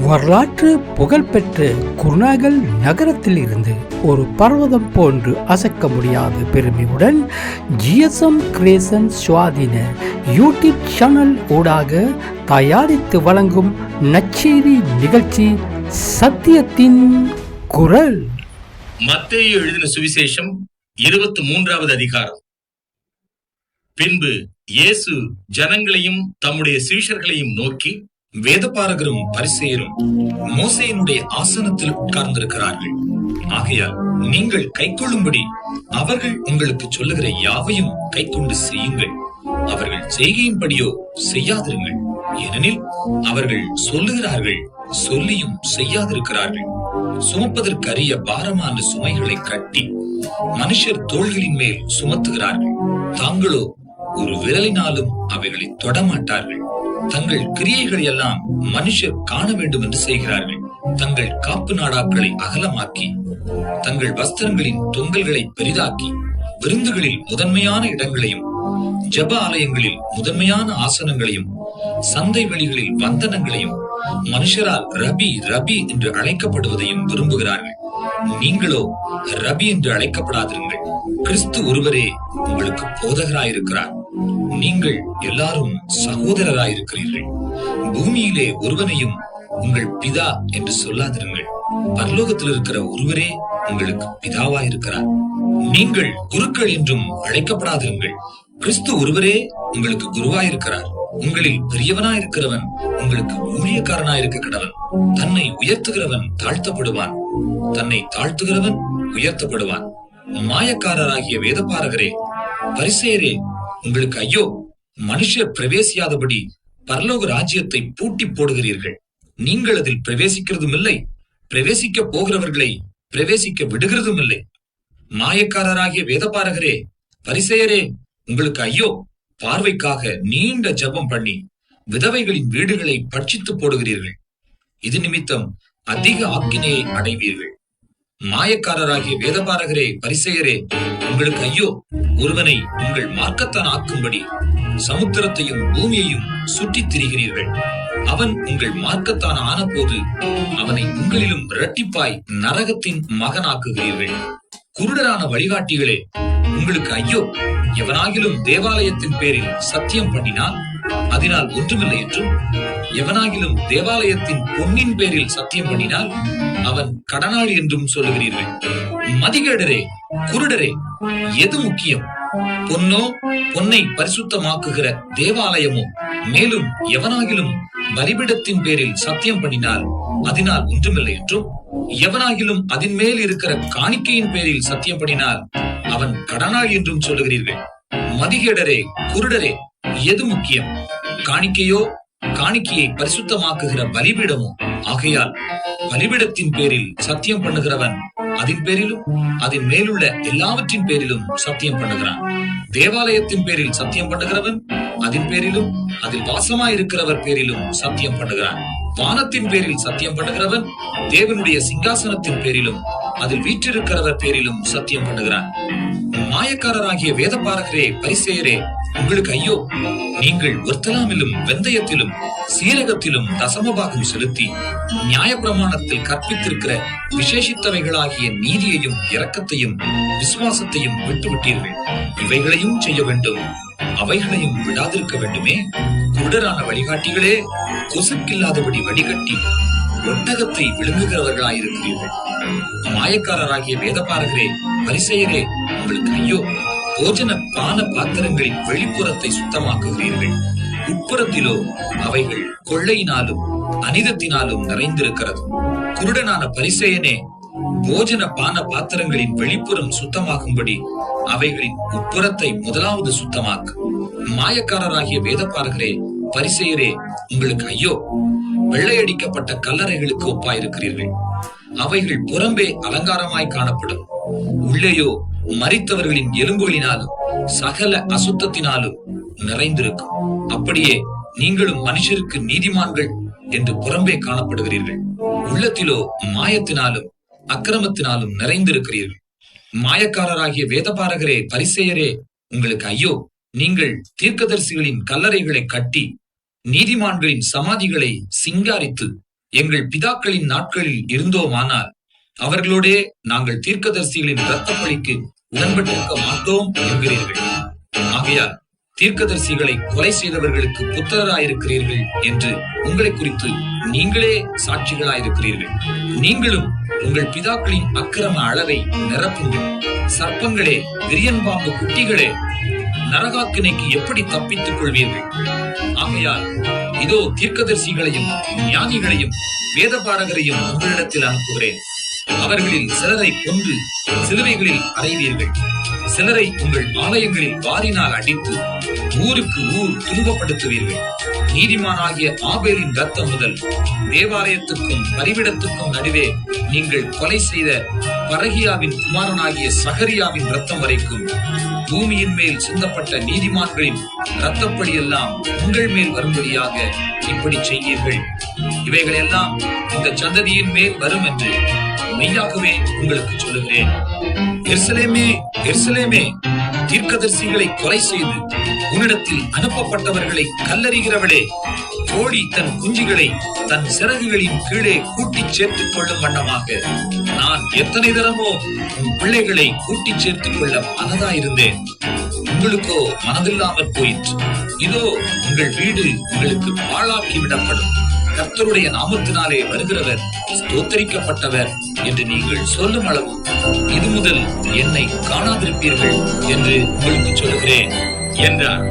வரலாற்று புகழ்பெற்ற குருநாகல் நகரத்தில் இருந்து ஒரு பர்வதம் போன்று அசைக்க முடியாத பெருமையுடன் ஜிஎஸ்எம் கிரியேஷன் சுவாதீன யூடியூப் சேனல் ஊடாக தயாரித்து வழங்கும் நற்செய்தி நிகழ்ச்சி சத்தியத்தின் குரல். மத்தேயு எழுதின சுவிசேஷம் 23வது அதிகாரம். பின்பு இயேசு ஜனங்களையும் தம்முடைய சீஷர்களையும் நோக்கி, வேதபாரகரும் பரிசேயரும் மோசேயினுடைய ஆசனத்தில் உட்கார்ந்திருக்கிறார்கள். ஆகையால் நீங்கள் கைக்கொள்ளும்படி அவர்கள் உங்களுக்கு சொல்லுகிற யாவையும் கைக்கொண்டு செய்யுங்கள். அவர்கள் செய்கையின்படியோ செய்யாதிருங்கள். ஏனெனில் அவர்கள் சொல்லுகிறார்கள், சொல்லியும் செய்யாதிருக்கிறார்கள். சுமப்பதற்கரிய பாரமான சுமைகளை கட்டி மனுஷர் தோள்களின் மேல் சுமத்துகிறார்கள். தாங்களோ ஒரு விரலினாலும் அவைகளை தொடமாட்டார்கள். தங்கள் கிரியைகள் எல்லாம் மனுஷர் காண வேண்டும் என்று செய்கிறார்கள். தங்கள் காப்பு நாடாக்களை அகலமாக்கி தங்கள் வஸ்திரங்களின் தொங்கல்களை பெரிதாக்கி விருந்துகளில் முதன்மையான இடங்களையும் ஜெப ஆலயங்களில் முதன்மையான ஆசனங்களையும் சந்தை வெளிகளில் வந்தனங்களையும் மனுஷரால் ரபி ரபி என்று அழைக்கப்படுவதையும் விரும்புகிறார்கள். நீங்களோ ரபி என்று அழைக்கப்படாதிருங்கள். கிறிஸ்து ஒருவரே உங்களுக்கு போதகராயிருக்கிறார். நீங்கள் எல்லாரும் சகோதரராயிருக்கிறீர்கள். பூமியிலே ஒருவனையும் உங்கள் பிதா என்று சொல்லாதிருங்கள். பரலோகத்தில் இருக்கிற ஒருவரே உங்களுக்கு பிதாவாயிருக்கிறார். நீங்கள் குருக்கள் என்றும் அழைக்கப்படாதிருங்கள். கிறிஸ்து ஒருவரே உங்களுக்கு குருவாயிருக்கிறார். உங்களில் பெரியவனாயிருக்கிறவன் உங்களுக்கு ஊழியக்காரனாயிருக்க கடவன். தன்னை உயர்த்துகிறவன் தாழ்த்தப்படுவான், தன்னை தாழ்த்துகிறவன் உயர்த்தப்படுவான். மாயக்காரராகிய வேதபாரகரே, பரிசேயரே, உங்களுக்கு ஐயோ! மனுஷர் பிரவேசியாதபடி பரலோக ராஜ்யத்தை பூட்டி போடுகிறீர்கள். நீங்கள் அதில் பிரவேசிக்கிறதும் இல்லை, பிரவேசிக்க போகிறவர்களை பிரவேசிக்க விடுகிறதும் இல்லை. மாயக்காரராகிய வேதபாரகரே, பரிசேயரே, உங்களுக்கு ஐயோ! பார்வைக்காக நீண்ட ஜெபம் பண்ணி விதவைகளின் வீடுகளை பட்சித்து போடுகிறீர்கள். இது நிமித்தம் அதிக ஆக்கினையை அடைவீர்கள். மாயக்காரராகிய வேதபாரகரே, பரிசேயரே, உங்களுக்கு ஐயோ! ஒருவனை உங்கள் மார்க்கத்தான் ஆக்கும்படி சமுத்திரத்தையும் பூமியையும் சுற்றித் திரிகிறீர்கள். அவன் உங்கள் மார்க்கத்தான் ஆன போது அவனை உங்களிலும் இரட்டிப்பாய் நரகத்தின் மகனாக்குகிறீர்கள். குருடரான வழிகாட்டிகளே, உங்களுக்கு ஐயோ! எவனாகிலும் தேவாலயத்தின் பேரில் சத்தியம் பண்ணினால் அதனால் ஒன்றுமில்லை என்றும், எவனாகிலும் தேவாலயத்தின் பொன்னின் பேரில் சத்தியம் பண்ணினால் அவன் கடனாளி என்றும் சொல்லுகிறீர்கள். மதிகேடரே, குருடரே, எது முக்கியம்? பொன்னோ, பொன்னை பரிசுத்தமாக்குகிற தேவாலயமோ? மேலும் எவனாகிலும் பலிபீடத்தின் பேரில் சத்தியம் பண்ணினால் அதனால் ஒன்றுமில்லை என்றும், எவனாகிலும் அதன் மேல் இருக்கிற காணிக்கையின் பேரில் சத்தியம் பண்ணினால் அவன் கடனாளி என்றும் சொல்லுகிறீர்கள். மதிகேடரே, குருடரே, எது முக்கியம்? காணிக்கையோ, காணிக்கையை பரிசுத்தமாக்குகிற பலிபீடமோ? ஆகையால் பலிபீடத்தின் பேரில் சத்தியம் பண்ணுகிறவன் அதன் பேரிலும் அதன் மேலுள்ள எல்லாவற்றின் பேரிலும் சத்தியம் பண்ணுகிறான். தேவாலயத்தின் பேரில் சத்தியம் பண்ணுகிறவன் அதன் பேரிலும் அதில் வாசமாயிருக்கிறவர் பேரிலும் சத்தியம் பண்ணுகிறான். வானத்தின் பேரில் சத்தியம் பண்ணுகிறவன் தேவனுடைய சிங்காசனத்தின் பேரிலும் அதில் வீற்றிருக்கிறவர் பேரிலும் சத்தியம் பண்ணுகிறான். மாயக்காரராகிய வேதபாரகரே, பரிசேயரே, உங்களுக்கு ஐயோ! நீங்கள் ஒர்த்தலாமிலும் வெந்தயத்திலும் சீரகத்திலும் தசமபாகம் செலுத்தி நியாயப்பிரமாணத்தில் கற்பித்திருக்கிற விசேஷித்தவைகளாகிய நீதியையும் இரக்கத்தையும் விசுவாசத்தையும் விட்டுவிட்டீர்கள். இவைகளையும் செய்ய வேண்டும், அவைகளையும் விடாதிருக்க வேண்டுமே. குருடரான வழிகாட்டிகளே, கொசுக்கில்லாதபடி வடிகட்டி ஒட்டகத்தை விழுங்குகிறவர்களாயிருக்கிறீர்கள். மாயக்காரராகிய வேதபாரகரே, பரிசேயரே, உங்களுக்கு ஐயோ! போஜன பான பாத்திரங்களின் வெளிப்புறத்தை சுத்தமாக்குகிறீர்கள். உட்புறத்திலோ அவைகள் கொள்ளையினாலும் அனிதத்தினாலும் நிறைந்திருக்கிறது. குருடனான பரிசேயனே, போஜன பான பாத்திரங்களின் வெளிப்புறம் சுத்தமாகும்படி அவைகளின் உட்புறத்தை முதலாவது சுத்தமாக்கு. மாயக்காரராகிய வேதபாரகரே, பரிசேயரே, உங்களுக்கு ஐயோ! வெள்ளையடிக்கப்பட்ட கல்லறைகளுக்கு ஒப்பாயிருக்கிறீர்கள். அவைகள் புறம்பே அலங்காரமாய் காணப்படும், உள்ளேயோ மரித்தவர்களின் எலும்புகளினாலும் சகல அசுத்தத்தினாலும் நிறைந்திருக்கும். அப்படியே நீங்களும் மனுஷருக்கு நீதிமான்கள் என்று புறம்பே காணப்படுகிறீர்கள், உள்ளத்திலோ மாயத்தினாலும் அக்கிரமத்தினாலும் நிறைந்திருக்கிறீர்கள். மாயக்காரராகிய வேதபாரகரே, பரிசேயரே, உங்களுக்கு ஐயோ! நீங்கள் தீர்க்கதரிசிகளின் கல்லறைகளை கட்டி நீதிமான்களின் சமாதிகளை சிங்காரித்து எங்கள் பிதாக்களின் நாட்களில் இருந்தோமானால் அவர்களோடே நாங்கள் தீர்க்கதரிசிகளின் இரத்தப்பழிக்கு உடன்பட்டிருக்க மாட்டோம் என்கிறீர்கள். ஆகையால் தீர்க்கதரிசிகளை கொலை செய்தவர்களுக்கு புத்திரராயிருக்கிறீர்கள் என்று உங்களை குறித்து நீங்களே சாட்சிகளாயிருக்கிறீர்கள். நீங்களும் உங்கள் பிதாக்களின் அக்கிரம அளவை நிரப்புங்கள். சர்ப்பங்களே, விரியன் பாம்பு குட்டிகளே, நரகாக்கினைக்கு எப்படி தப்பித்துக் கொள்வீர்கள்? ஆகையால் இதோ தீர்க்கதரிசிகளையும் ஞானிகளையும் வேதபாரகரையும் உங்களிடத்தில் அனுப்புகிறேன். அவர்களில் சிலரை கொன்று சிலுவைகளில் அறைவீர்கள். சிலரை உங்கள் ஆலயங்களில் வாரினால் அடித்து ஊருக்கு ஊர் துன்பப்படுத்துவீர்கள். நீதிமானாகிய ஆபேலின் ரத்தம் முதல் தேவாலயத்துக்கும் பலிபீடத்துக்கும் நடுவே நீங்கள் கொலை செய்த பரகியாவின் குமாரனாகிய சகரியாவின் ரத்தம் வரைக்கும் பூமியின் மேல் சிந்தப்பட்ட நீதிமான்களின் இரத்தப்படி எல்லாம் உங்கள் மேல் வரும்படியாக இப்படி செய்வீர்கள். இவைகளெல்லாம் இந்த சந்ததியின் மேல் வரும் என்று மெய்யாகவே உங்களுக்கு சொல்லுகிறேன். எருசலேமே, எருசலேமே, தீர்க்கதரிசிகளை கொலை செய்து உன்னிடத்தில் அனுப்பப்பட்டவர்களை கல்லறிகிறவளே, கோழி தன் குஞ்சுகளை தன் சிறகுகளின் கீழே கூட்டிச் சேர்த்துக் கொள்ளும் வண்ணமாக நான் எத்தனை தரமோ உன் பிள்ளைகளை கூட்டிச் சேர்த்துக் கொள்ள மனதாயிருந்தேன். உங்களுக்கோ மனதில்லாமற் போயிற்று. இதோ உங்கள் வீடு உங்களுக்கு பாழாக்கி விடப்படும். கர்த்தருடைய நாமத்தினாலே வருகிறவர் ஸ்தோத்தரிக்கப்பட்டவர் என்று நீங்கள் சொல்லும் அளவு இது முதல் என்னை காணாதிருப்பீர்கள் என்று உங்களுக்கு சொல்லுகிறேன் என்றார்.